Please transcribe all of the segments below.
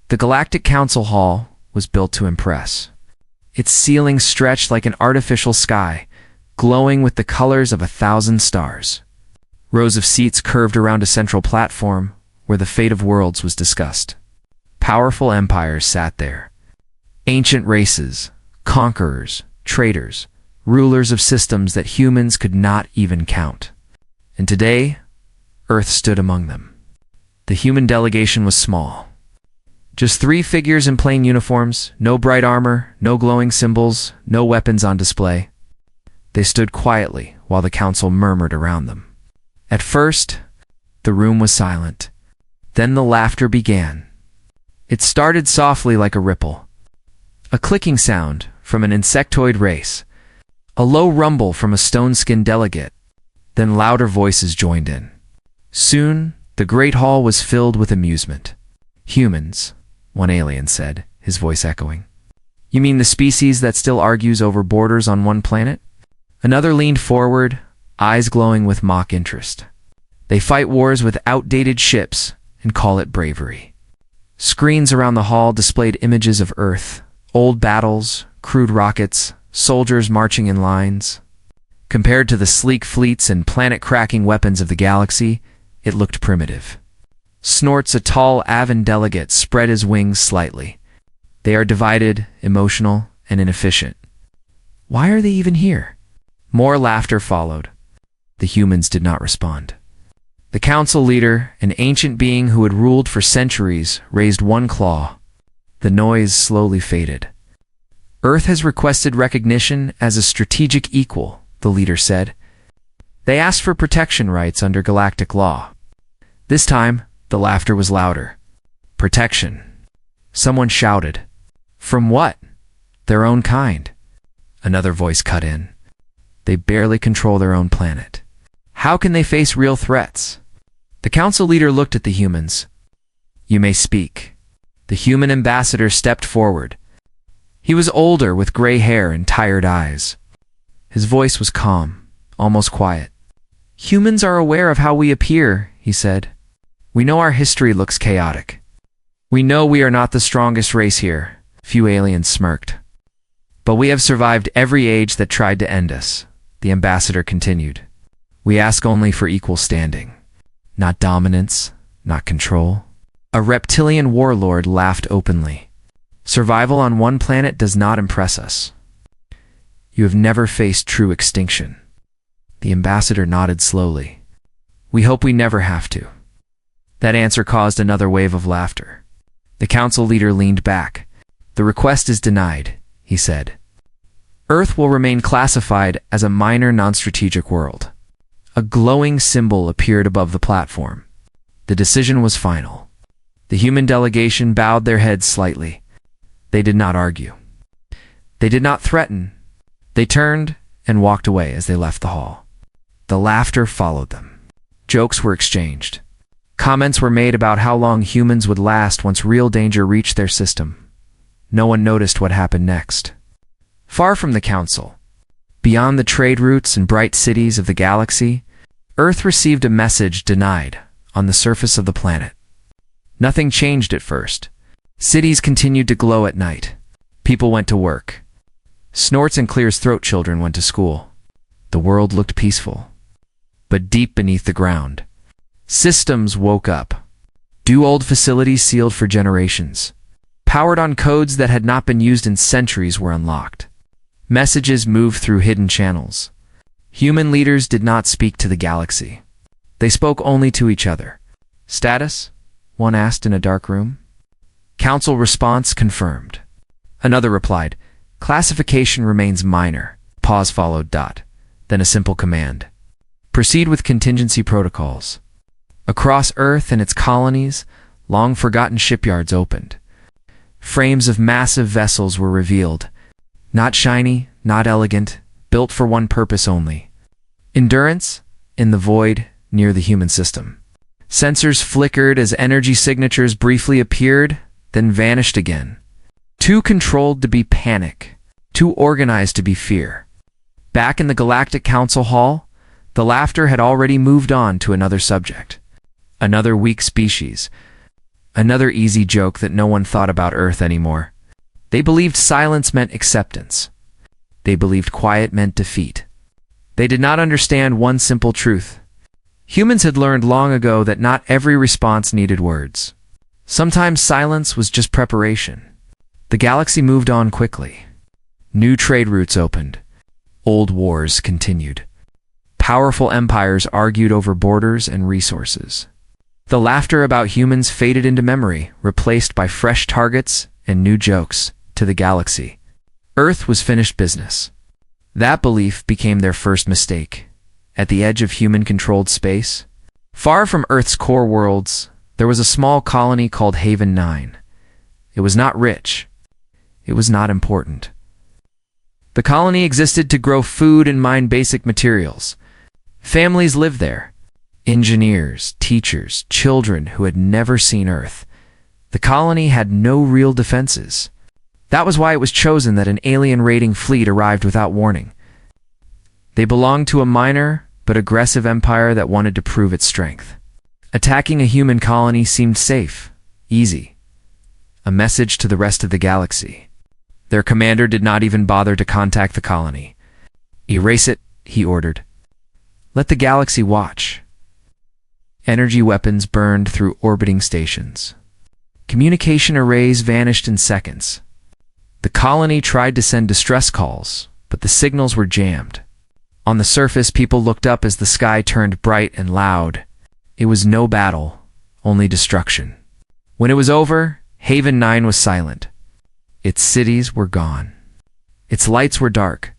The Galactic Council Hall was built to impress. Its ceiling stretched like an artificial sky, glowing with the colors of 1,000 stars. Rows of seats curved around a central platform where the fate of worlds was discussed. Powerful empires sat there. Ancient races, conquerors, traitors, rulers of systems that humans could not even count. And today, Earth stood among them. The human delegation was small. Just 3 figures in plain uniforms, no bright armor, no glowing symbols, no weapons on display. They stood quietly while the council murmured around them. At first, the room was silent. Then the laughter began. It started softly like a ripple. A clicking sound from an insectoid race. A low rumble from a stone-skinned delegate. Then louder voices joined in. Soon, the great hall was filled with amusement. Humans, one alien said, his voice echoing. You mean the species that still argues over borders on one planet? Another leaned forward, eyes glowing with mock interest. They fight wars with outdated ships and call it bravery. Screens around the hall displayed images of Earth, old battles, crude rockets, soldiers marching in lines. Compared to the sleek fleets and planet-cracking weapons of the galaxy, it looked primitive. Snorts, a tall Avon delegate, spread his wings slightly. They are divided, emotional, and inefficient. Why are they even here? More laughter followed. The humans did not respond. The council leader, an ancient being who had ruled for centuries, raised one claw. The noise slowly faded. Earth has requested recognition as a strategic equal, the leader said. They asked for protection rights under galactic law. This time, the laughter was louder. Protection. Someone shouted. From what? Their own kind. Another voice cut in. They barely control their own planet. How can they face real threats? The council leader looked at the humans. You may speak. The human ambassador stepped forward. He was older, with gray hair and tired eyes. His voice was calm, almost quiet. Humans are aware of how we appear, he said. We know our history looks chaotic. We know we are not the strongest race here, few aliens smirked. But we have survived every age that tried to end us, the ambassador continued. We ask only for equal standing. Not dominance, not control. A reptilian warlord laughed openly. Survival on one planet does not impress us. You have never faced true extinction. The ambassador nodded slowly. We hope we never have to. That answer caused another wave of laughter. The council leader leaned back. The request is denied, he said. Earth will remain classified as a minor non-strategic world. A glowing symbol appeared above the platform. The decision was final. The human delegation bowed their heads slightly. They did not argue. They did not threaten. They turned and walked away as they left the hall. The laughter followed them. Jokes were exchanged. Comments were made about how long humans would last once real danger reached their system. No one noticed what happened next. Far from the council, beyond the trade routes and bright cities of the galaxy, Earth received a message denied on the surface of the planet. Nothing changed at first. Cities continued to glow at night. People went to work. Snorts and Clear's throat children went to school. The world looked peaceful. But deep beneath the ground, systems woke up. Old facilities sealed for generations, powered on codes that had not been used in centuries, were unlocked. Messages moved through hidden channels. Human leaders did not speak to the galaxy. They spoke only to each other. Status? One asked in a dark room. Council response confirmed. Another replied, classification remains minor. Pause followed. Then a simple command. Proceed with contingency protocols. Across Earth and its colonies, long-forgotten shipyards opened. Frames of massive vessels were revealed. Not shiny, not elegant, built for one purpose only. Endurance, in the void, near the human system. Sensors flickered as energy signatures briefly appeared, then vanished again. Too controlled to be panic, too organized to be fear. Back in the Galactic Council Hall, the laughter had already moved on to another subject. Another weak species. Another easy joke that no one thought about Earth anymore. They believed silence meant acceptance. They believed quiet meant defeat. They did not understand one simple truth. Humans had learned long ago that not every response needed words. Sometimes silence was just preparation. The galaxy moved on quickly. New trade routes opened. Old wars continued. Powerful empires argued over borders and resources. The laughter about humans faded into memory, replaced by fresh targets and new jokes to the galaxy. Earth was finished business. That belief became their first mistake. At the edge of human-controlled space, far from Earth's core worlds, there was a small colony called Haven 9. It was not rich. It was not important. The colony existed to grow food and mine basic materials. Families lived there. Engineers, teachers, children who had never seen Earth. The colony had no real defenses. That was why it was chosen that an alien raiding fleet arrived without warning. They belonged to a minor but aggressive empire that wanted to prove its strength. Attacking a human colony seemed safe, easy. A message to the rest of the galaxy. Their commander did not even bother to contact the colony. "Erase it," he ordered. "Let the galaxy watch." Energy weapons burned through orbiting stations. Communication arrays vanished in seconds. The colony tried to send distress calls, but the signals were jammed. On the surface, people looked up as the sky turned bright and loud. It was no battle, only destruction. When it was over, Haven 9 was silent. Its cities were gone. Its lights were dark.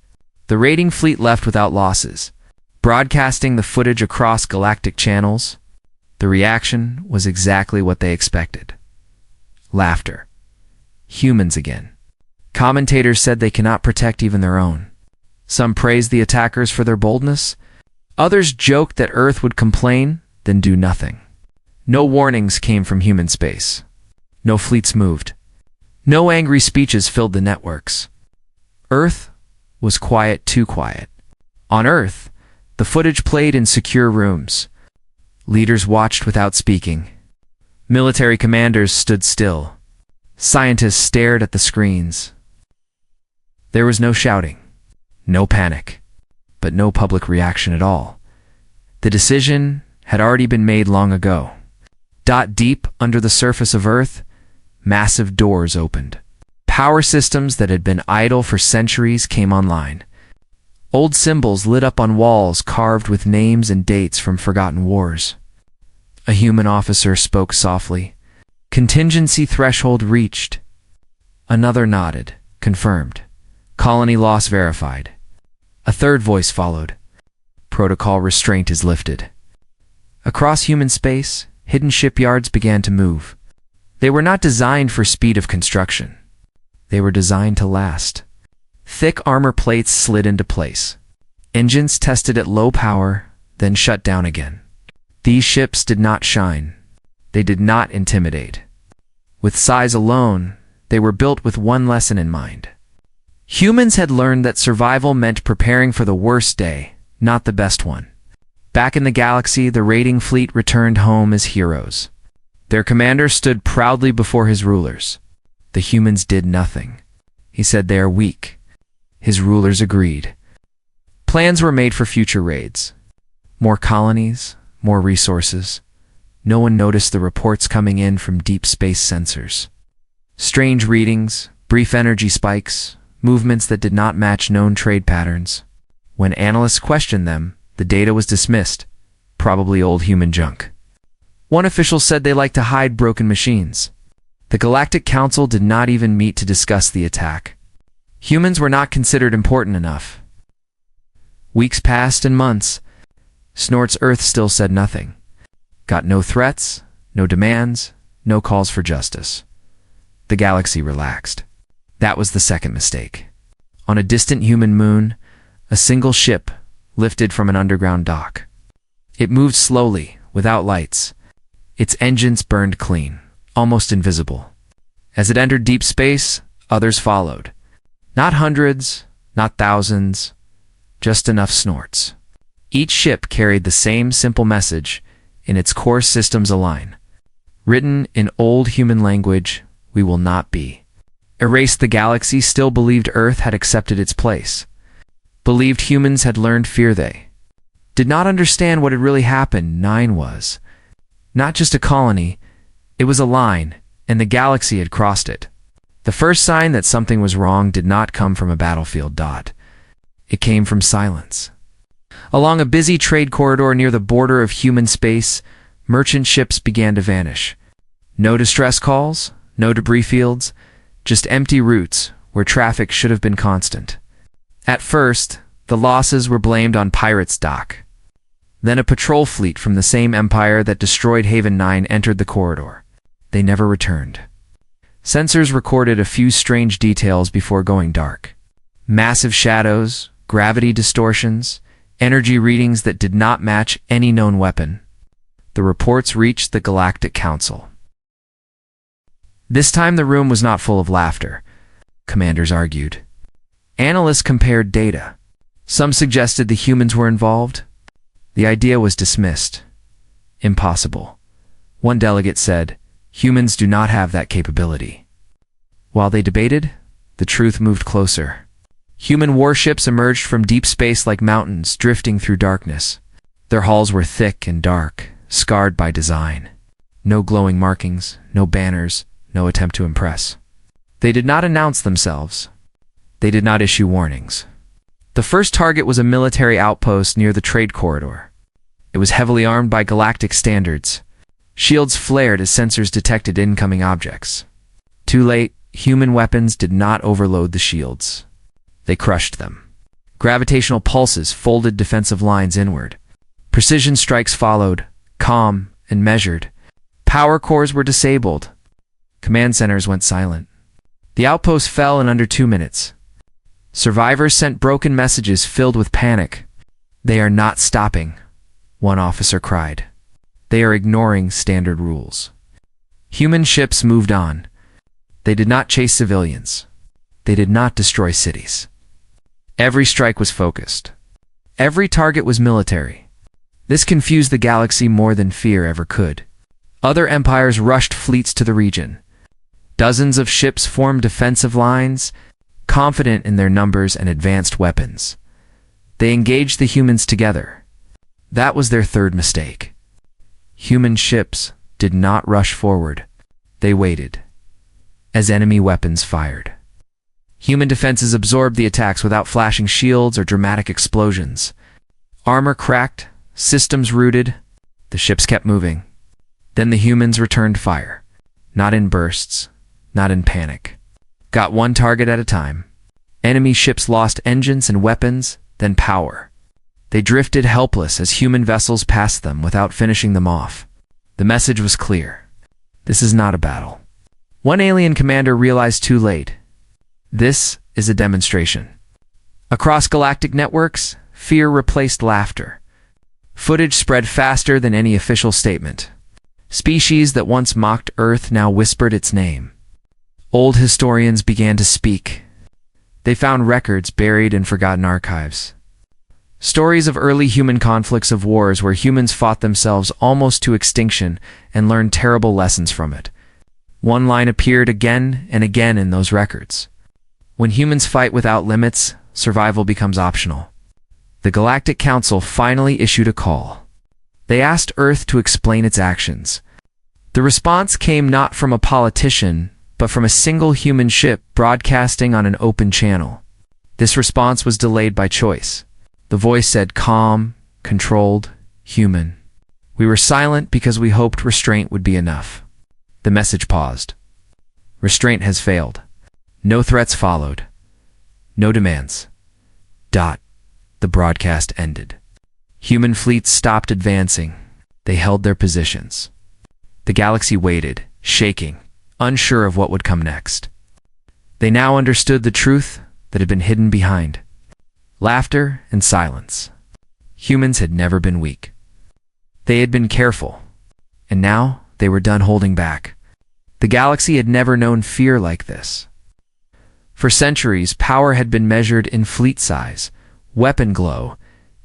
The raiding fleet left without losses, broadcasting the footage across galactic channels. The reaction was exactly what they expected. Laughter. Humans again. Commentators said they cannot protect even their own. Some praised the attackers for their boldness. Others joked that Earth would complain, then do nothing. No warnings came from human space. No fleets moved. No angry speeches filled the networks. Earth was quiet, too quiet. On Earth, the footage played in secure rooms. Leaders watched without speaking. Military commanders stood still. Scientists stared at the screens. There was no shouting, no panic, but no public reaction at all. The decision had already been made long ago. Deep under the surface of Earth, massive doors opened. Power systems that had been idle for centuries came online. Old symbols lit up on walls carved with names and dates from forgotten wars. A human officer spoke softly. "Contingency threshold reached." Another nodded, confirmed. "Colony loss verified." A third voice followed. "Protocol restraint is lifted." Across human space, hidden shipyards began to move. They were not designed for speed of construction. They were designed to last. Thick armor plates slid into place. Engines tested at low power, then shut down again. These ships did not shine. They did not intimidate. With size alone, they were built with one lesson in mind. Humans had learned that survival meant preparing for the worst day, not the best one. Back in the galaxy, the raiding fleet returned home as heroes. Their commander stood proudly before his rulers. The humans did nothing. He said they are weak. His rulers agreed. Plans were made for future raids. More colonies, more resources. No one noticed the reports coming in from deep space sensors. Strange readings, brief energy spikes, movements that did not match known trade patterns. When analysts questioned them, the data was dismissed. Probably old human junk. One official said they like to hide broken machines. The Galactic Council did not even meet to discuss the attack. Humans were not considered important enough. Weeks passed and months. Snort's Earth still said nothing. Got no threats, no demands, no calls for justice. The galaxy relaxed. That was the second mistake. On a distant human moon, a single ship lifted from an underground dock. It moved slowly, without lights. Its engines burned clean, almost invisible. As it entered deep space, others followed. Not hundreds, not thousands, just enough snorts. Each ship carried the same simple message. In its core systems align. Written in old human language, we will not be. Erased the galaxy still believed Earth had accepted its place. Believed humans had learned fear they. Did not understand what had really happened. 9 was. Not just a colony, it was a line, and the galaxy had crossed it. The first sign that something was wrong did not come from a battlefield. It came from silence. Along a busy trade corridor near the border of human space, merchant ships began to vanish. No distress calls, no debris fields, just empty routes where traffic should have been constant. At first, the losses were blamed on pirates' dock. Then a patrol fleet from the same empire that destroyed Haven 9 entered the corridor. They never returned. Sensors recorded a few strange details before going dark. Massive shadows, gravity distortions, energy readings that did not match any known weapon. The reports reached the Galactic Council. This time the room was not full of laughter. Commanders argued. Analysts compared data. Some suggested the humans were involved. The idea was dismissed. Impossible. One delegate said, humans do not have that capability. While they debated, the truth moved closer. Human warships emerged from deep space like mountains drifting through darkness. Their hulls were thick and dark, scarred by design. No glowing markings, no banners, no attempt to impress. They did not announce themselves. They did not issue warnings. The first target was a military outpost near the trade corridor. It was heavily armed by galactic standards. Shields flared as sensors detected incoming objects. Too late, human weapons did not overload the shields. They crushed them. Gravitational pulses folded defensive lines inward. Precision strikes followed, calm and measured. Power cores were disabled. Command centers went silent. The outpost fell in under 2 minutes. Survivors sent broken messages filled with panic. They are not stopping, one officer cried. They are ignoring standard rules. Human ships moved on. They did not chase civilians. They did not destroy cities. Every strike was focused. Every target was military. This confused the galaxy more than fear ever could. Other empires rushed fleets to the region. Dozens of ships formed defensive lines, confident in their numbers and advanced weapons. They engaged the humans together. That was their third mistake. Human ships did not rush forward. They waited, as enemy weapons fired. Human defenses absorbed the attacks without flashing shields or dramatic explosions. Armor cracked, systems rooted. The ships kept moving. Then the humans returned fire. Not in bursts, not in panic. Got one target at a time. Enemy ships lost engines and weapons, then power. They drifted helpless as human vessels passed them without finishing them off. The message was clear. This is not a battle. One alien commander realized too late. This is a demonstration. Across galactic networks, fear replaced laughter. Footage spread faster than any official statement. Species that once mocked Earth now whispered its name. Old historians began to speak. They found records buried in forgotten archives. Stories of early human conflicts, of wars where humans fought themselves almost to extinction and learned terrible lessons from it. One line appeared again and again in those records. When humans fight without limits, survival becomes optional. The Galactic Council finally issued a call. They asked Earth to explain its actions. The response came not from a politician, but from a single human ship broadcasting on an open channel. This response was delayed by choice. The voice said calm, controlled, human. We were silent because we hoped restraint would be enough. The message paused. Restraint has failed. No threats followed. No demands. The broadcast ended. Human fleets stopped advancing. They held their positions. The galaxy waited, shaking, unsure of what would come next. They now understood the truth that had been hidden behind. Laughter and silence. Humans had never been weak. They had been careful, and now they were done holding back. The galaxy had never known fear like this. For centuries, power had been measured in fleet size, weapon glow,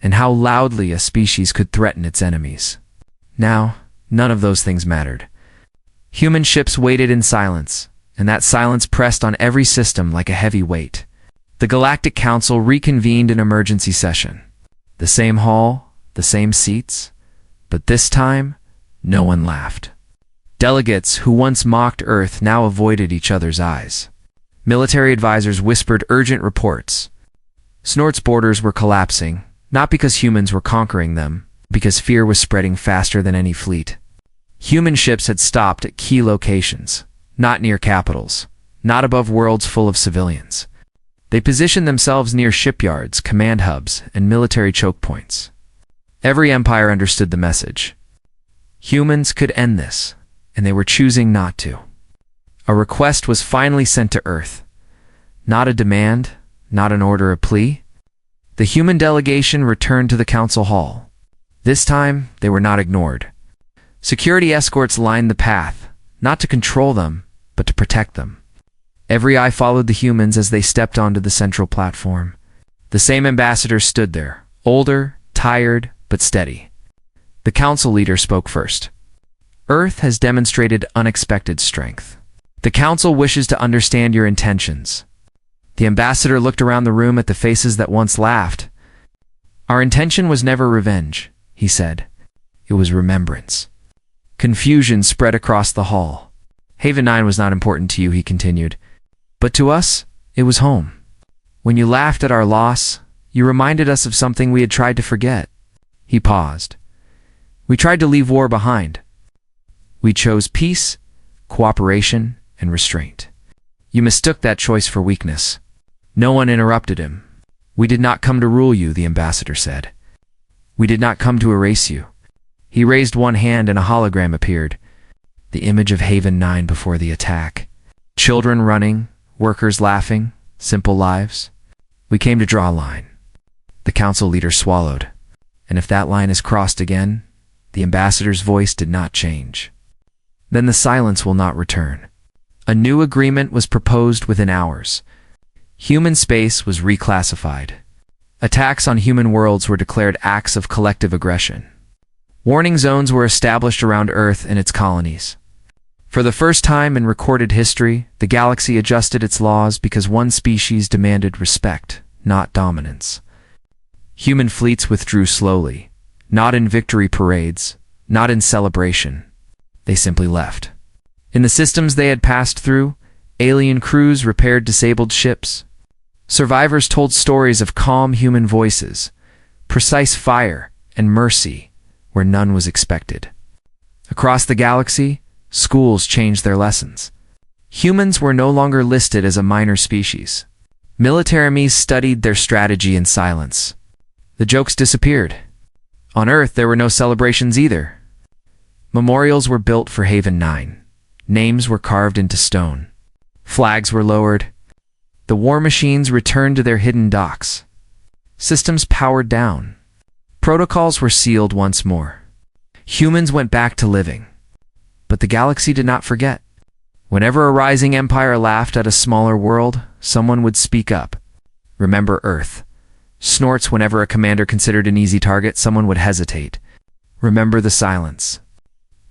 and how loudly a species could threaten its enemies. Now, none of those things mattered. Human ships waited in silence, and that silence pressed on every system like a heavy weight. The Galactic Council reconvened an emergency session. The same hall, the same seats, but this time, no one laughed. Delegates who once mocked Earth now avoided each other's eyes. Military advisors whispered urgent reports. Snort's borders were collapsing, not because humans were conquering them, because fear was spreading faster than any fleet. Human ships had stopped at key locations, not near capitals, not above worlds full of civilians. They positioned themselves near shipyards, command hubs, and military choke points. Every empire understood the message. Humans could end this, and they were choosing not to. A request was finally sent to Earth. Not a demand, not an order, a plea. The human delegation returned to the council hall. This time, they were not ignored. Security escorts lined the path, not to control them, but to protect them. Every eye followed the humans as they stepped onto the central platform. The same ambassador stood there, older, tired, but steady. The council leader spoke first. Earth has demonstrated unexpected strength. The council wishes to understand your intentions. The ambassador looked around the room at the faces that once laughed. Our intention was never revenge, he said. It was remembrance. Confusion spread across the hall. Haven 9 was not important to you, he continued. But to us, it was home. When you laughed at our loss, you reminded us of something we had tried to forget. He paused. We tried to leave war behind. We chose peace, cooperation, and restraint. You mistook that choice for weakness. No one interrupted him. We did not come to rule you, the ambassador said. We did not come to erase you. He raised one hand and a hologram appeared. The image of Haven 9 before the attack. Children running, workers laughing, simple lives. We came to draw a line. The council leader swallowed. And if that line is crossed again, the ambassador's voice did not change. Then the silence will not return. A new agreement was proposed within hours. Human space was reclassified. Attacks on human worlds were declared acts of collective aggression. Warning zones were established around Earth and its colonies. For the first time in recorded history, the galaxy adjusted its laws because one species demanded respect, not dominance. Human fleets withdrew slowly, not in victory parades, not in celebration. They simply left. In the systems they had passed through, alien crews repaired disabled ships. Survivors told stories of calm human voices, precise fire, and mercy where none was expected. Across the galaxy, schools changed their lessons. Humans were no longer listed as a minor species. Militaries studied their strategy in silence. The jokes disappeared. On Earth, there were no celebrations either. Memorials were built for Haven 9. Names were carved into stone. Flags were lowered. The war machines returned to their hidden docks. Systems powered down. Protocols were sealed once more. Humans went back to living. But the galaxy did not forget. Whenever a rising empire laughed at a smaller world, someone would speak up. Remember Earth. Snorts whenever a commander considered an easy target, someone would hesitate. Remember the silence.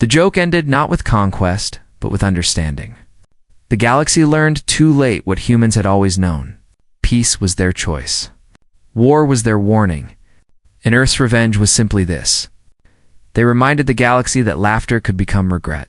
The joke ended not with conquest, but with understanding. The galaxy learned too late what humans had always known. Peace was their choice. War was their warning. And Earth's revenge was simply this. They reminded the galaxy that laughter could become regret.